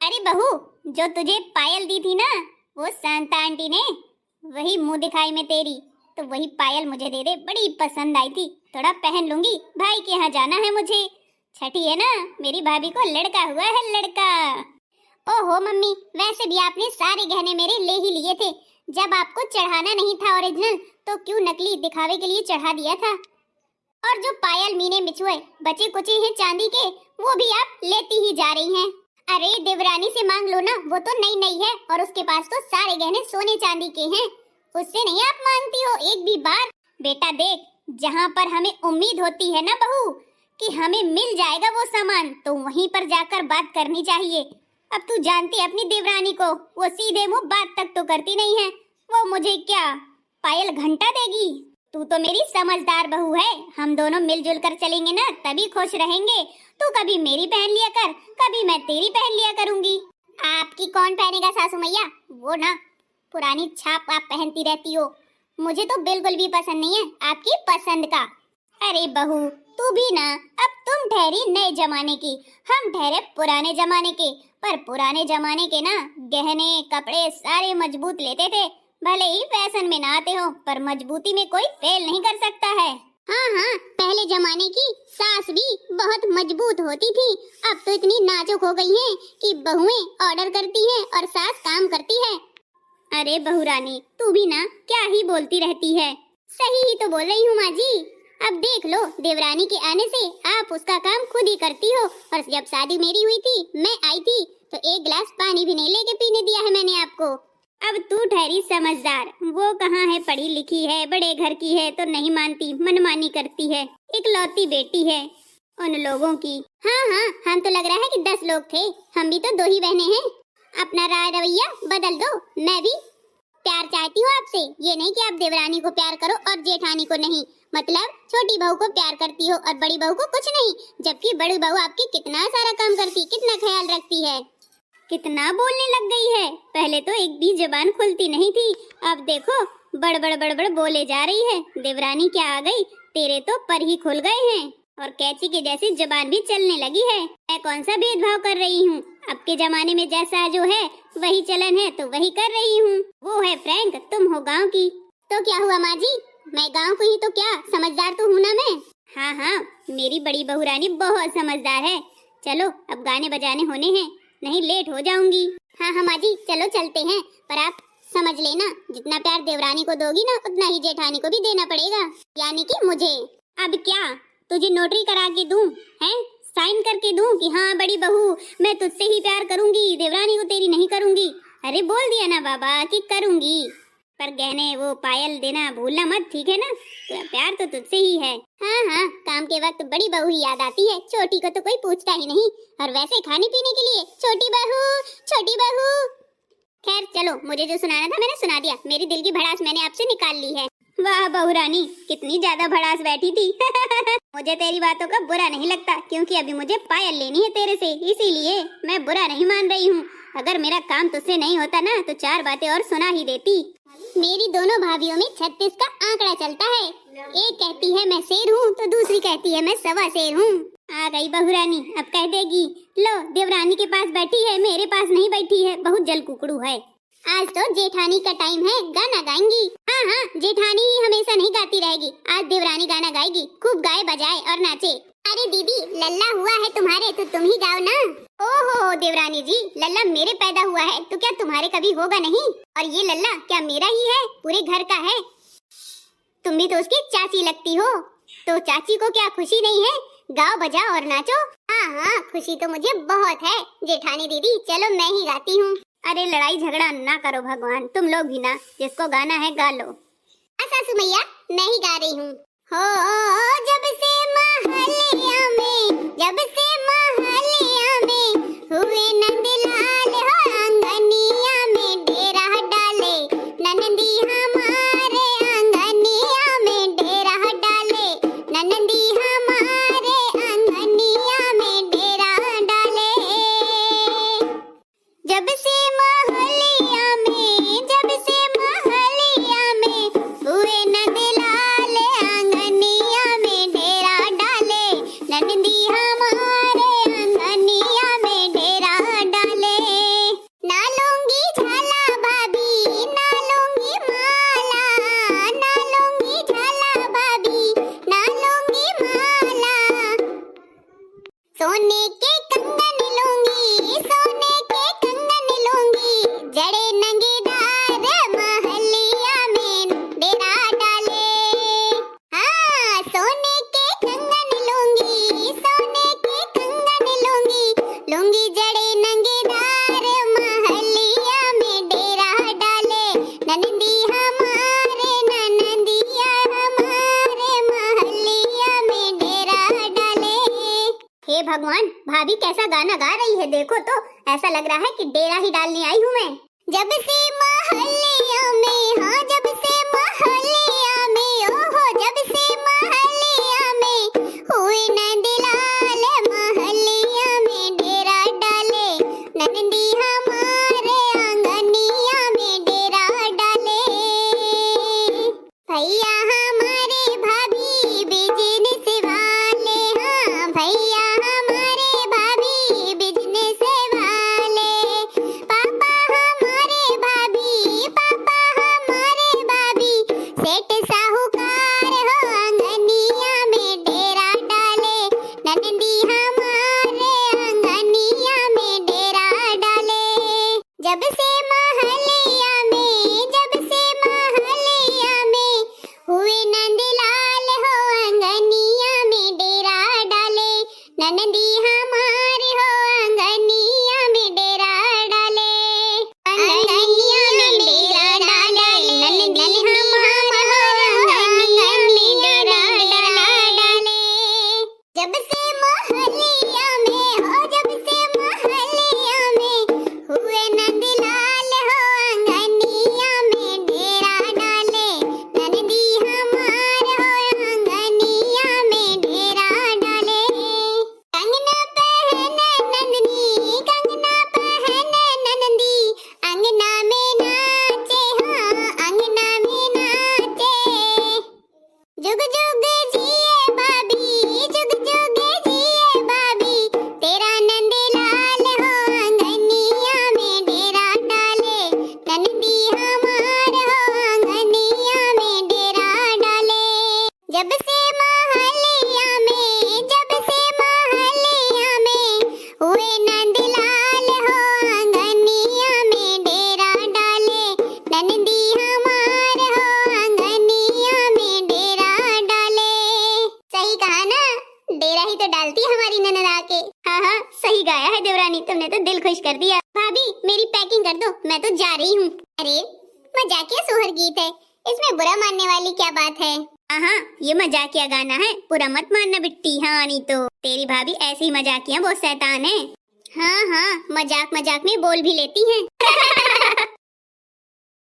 अरे बहू, जो तुझे पायल दी थी ना वो शांता आंटी ने, वही मुंह दिखाई में तेरी, तो वही पायल मुझे दे दे, बड़ी पसंद आई थी, थोड़ा पहन लूंगी। भाई के यहाँ जाना है मुझे, छठी है ना, मेरी भाभी को लड़का हुआ है, लड़का। ओहो मम्मी, वैसे भी आपने सारे गहने मेरे ले ही लिए थे। जब आपको चढ़ाना नहीं था ओरिजिनल, तो क्यों नकली दिखावे के लिए चढ़ा दिया था। और जो पायल मीने मिचुए बचे कुचे हैं चांदी के, वो भी आप लेती ही जा रही हैं। अरे देवरानी से मांग लो ना, वो तो नई नई है और उसके पास तो सारे गहने सोने चांदी के हैं। उससे नहीं आप मांगती हो एक भी बार। बेटा देख, जहाँ पर हमें उम्मीद होती है ना बहू कि हमें मिल जाएगा वो सामान, तो वहीं पर जाकर बात करनी चाहिए। अब तू जानती है अपनी देवरानी को, वो सीधे मुंह बात तक तो करती नहीं है। वो मुझे क्या पायल घंटा देगी? तू तो मेरी समझदार बहू है, हम दोनों मिलजुल कर चलेंगे ना तभी खुश रहेंगे। तू कभी मेरी पहन लिया कर, कभी मैं तेरी पहन लिया करूंगी। आपकी कौन पहनेगा सासू मैया? वो ना पुरानी छाप आप पहनती रहती हो, मुझे तो बिल्कुल भी पसंद नहीं है आपकी पसंद का। अरे बहू तू भी ना, अब तुम ठहरी नए जमाने की, हम ठहरे पुराने जमाने के। पर पुराने जमाने के ना गहने कपड़े सारे मजबूत लेते थे। भले ही फैशन में ना आते हो, पर मजबूती में कोई फेल नहीं कर सकता है। हाँ, पहले जमाने की सास भी बहुत मजबूत होती थी। अब तो इतनी नाजुक हो गई हैं कि बहुएं ऑर्डर करती हैं और सास काम करती है। अरे बहू रानी, तू भी ना क्या ही बोलती रहती है। सही ही तो बोल रही हूँ माँ जी। अब देख लो, देवरानी के आने से आप उसका काम खुद ही करती हो। और जब शादी मेरी हुई थी, मैं आई थी, तो एक गिलास पानी भी नहीं लेके पीने दिया है मैंने आपको। अब तू ठहरी समझदार, वो कहाँ है, पढ़ी लिखी है, बड़े घर की है, तो नहीं मानती, मनमानी करती है। इकलौती बेटी है उन लोगों की। हाँ, हम तो लग रहा है कि 10 लोग थे, हम भी तो 2 ही बहनें हैं। अपना राय रवैया बदल दो। मैं भी प्यार चाहती हूँ आपसे, ये नहीं कि आप देवरानी को प्यार करो और जेठानी को नहीं। मतलब छोटी बहू को प्यार करती हो और बड़ी बहू को कुछ नहीं, जबकि बड़ी बहू आपकी कितना सारा काम करती, कितना ख्याल रखती है। कितना बोलने लग गई है, पहले तो एक भी जुबान खुलती नहीं थी, अब देखो बड़बड़ बोले जा रही है। देवरानी क्या आ गई, तेरे तो पर ही खुल गए हैं और कैची के जैसी जुबान भी चलने लगी है। मैं कौन सा भेदभाव कर रही हूँ, अब के जमाने में जैसा जो है वही चलन है तो वही कर रही हूँ। वो है फ्रैंक, तुम हो गाँव की। तो क्या हुआ माँ जी, मैं गाँव की ही तो क्या, समझदार तो हूँ ना मैं। हाँ, मेरी बड़ी बहू रानी बहुत समझदार है। चलो अब गाने बजाने होने हैं, नहीं लेट हो जाऊंगी। हाँ माँ जी, चलो चलते हैं, पर आप समझ लेना, जितना प्यार देवरानी को दोगी ना उतना ही जेठानी को भी देना पड़ेगा, यानी कि मुझे। अब क्या तुझे नोटरी करा के दूं, हैं साइन करके दूं कि हाँ बड़ी बहू मैं तुझसे ही प्यार करूंगी, देवरानी को तेरी नहीं करूंगी? अरे बोल दिया ना बाबा कि करूंगी, पर गहने वो पायल देना भूलना मत, ठीक है ना? तो प्यार तो तुझसे ही है। हाँ, काम के वक्त बड़ी बहू ही याद आती है, छोटी को तो कोई पूछता ही नहीं। और वैसे खाने पीने के लिए छोटी बहू, छोटी बहू। खैर चलो, मुझे जो सुनाना था मैंने सुना दिया, मेरी दिल की भड़ास मैंने आपसे निकाल ली है। वाह बहू रानी, कितनी ज्यादा भड़ास बैठी थी। मुझे तेरी बातों का बुरा नहीं लगता, क्योंकि अभी मुझे पायल लेनी है तेरे से, इसीलिए मैं बुरा नहीं मान रही हूँ। अगर मेरा काम तुझसे नहीं होता ना तो 4 बातें और सुना ही देती। मेरी दोनों भाभियों में 36 का आंकड़ा चलता है। एक कहती है मैं शेर हूँ तो दूसरी कहती है मैं 1.25 शेर हूँ। आ गई बहू रानी, अब कह देगी लो देवरानी के पास बैठी है, मेरे पास नहीं बैठी है, बहुत जल कुकड़ू है। आज तो जेठानी का टाइम है, गाना गाएंगी। हाँ, जेठानी ही हमेशा नहीं गाती रहेगी, आज देवरानी गाना गाएगी, खूब गाए बजाए और नाचे। अरे दीदी, लल्ला हुआ है तुम्हारे तो तुम ही गाओ ना। ओहो देवरानी जी, लल्ला मेरे पैदा हुआ है तो क्या तुम्हारे कभी होगा नहीं? और ये लल्ला क्या मेरा ही है, पूरे घर का है? तुम भी तो उसकी चाची लगती हो, तो चाची को क्या खुशी नहीं है? गाओ बजाओ और नाचो। हाँ, खुशी तो मुझे बहुत है जेठानी दीदी, चलो मैं ही गाती हूँ। अरे लड़ाई झगड़ा ना करो भगवान, तुम लोग भी ना, जिसको गाना है गा लो। सासू मैया, मैं ही गा रही हूँ। हो जब से महलिया में, जब से महलिया में हुए नंदलाल हो, आंगनिया में डेरा डाले ननदी हमारे, आंगनिया में डेरा डाले ननदी हमारे, आंगनिया में डेरा डाले। जब से महलिया में, जब से महलिया में हुए नंदलाल, आंगनिया में डेरा डाले ननदी हमारे, आंगनिया में डेरा डाले। भगवान, भाभी कैसा गाना गा रही है, देखो तो ऐसा लग रहा है कि डेरा ही डालने आई हूँ मैं। जब से मोहल्लिया में, हाँ जब से मोहल्लिया में, ओहो जब से मोहल्लिया में हुए नंदलाल, मोहल्लिया में डेरा डाले, नंदी हमारे आंगनिया में डेरा डाले। भैया हमारे भाभी बिजनेस वाले, हाँ भैया हमारे भाभी बिजनेस वाले, पापा हमारे भाभी सेठ साहूकार हो आंगनिया में डेरा डाले, नंदी हमारे आंगनिया में डेरा डाले। जब से मोहल्लिया में हुए नंदलाल हो आंगनिया में डेरा डाले, नंदी हमारे हो आंगनिया में डेरा डाले, आंगनिया में डेरा डाले, नंदी हमारे हो आंगनिया में डेरा डाले। जब से मोहल्लिया में, हो जब से मोहल्लिया में हुए नंदलाल हो आंगनिया में डेरा डाले, नंदी हमारे हो आंगनिया में डेरा डाले। कंगना पहने नंदनी, कंगना पहने नंदी, अंगना में नाचे, हाँ अंगना में नाचे। जुग जुग जिए भाभी, जुग जुग जिए भाभी, तेरा नंदलाल हो आंगनिया में डेरा डाले, नंदी हमारे हो आंगनिया में डेरा डाले। जब से मोहल्लिया में हुए नंदलाल हो आंगनिया में डेरा डाले, नंदी हमारे हो आंगनिया में डेरा डाले। सही कहा ना, डेरा ही तो डालती है हमारी ननद आके। हाँ हाँ सही गाया है देवरानी, तुमने तो दिल खुश कर दिया। भाभी मेरी पैकिंग कर दो, मैं तो जा रही हूँ। अरे मजाकिया सोहर गीत है, इसमें बुरा मानने वाली क्या बात है। हाँ ये मजाकिया गाना है, बुरा मत मानना बिट्टी। हाँ नहीं तो तेरी भाभी ऐसी मजाकिया बहुत शैतान है। हाँ मजाक मजाक में बोल भी लेती हैं।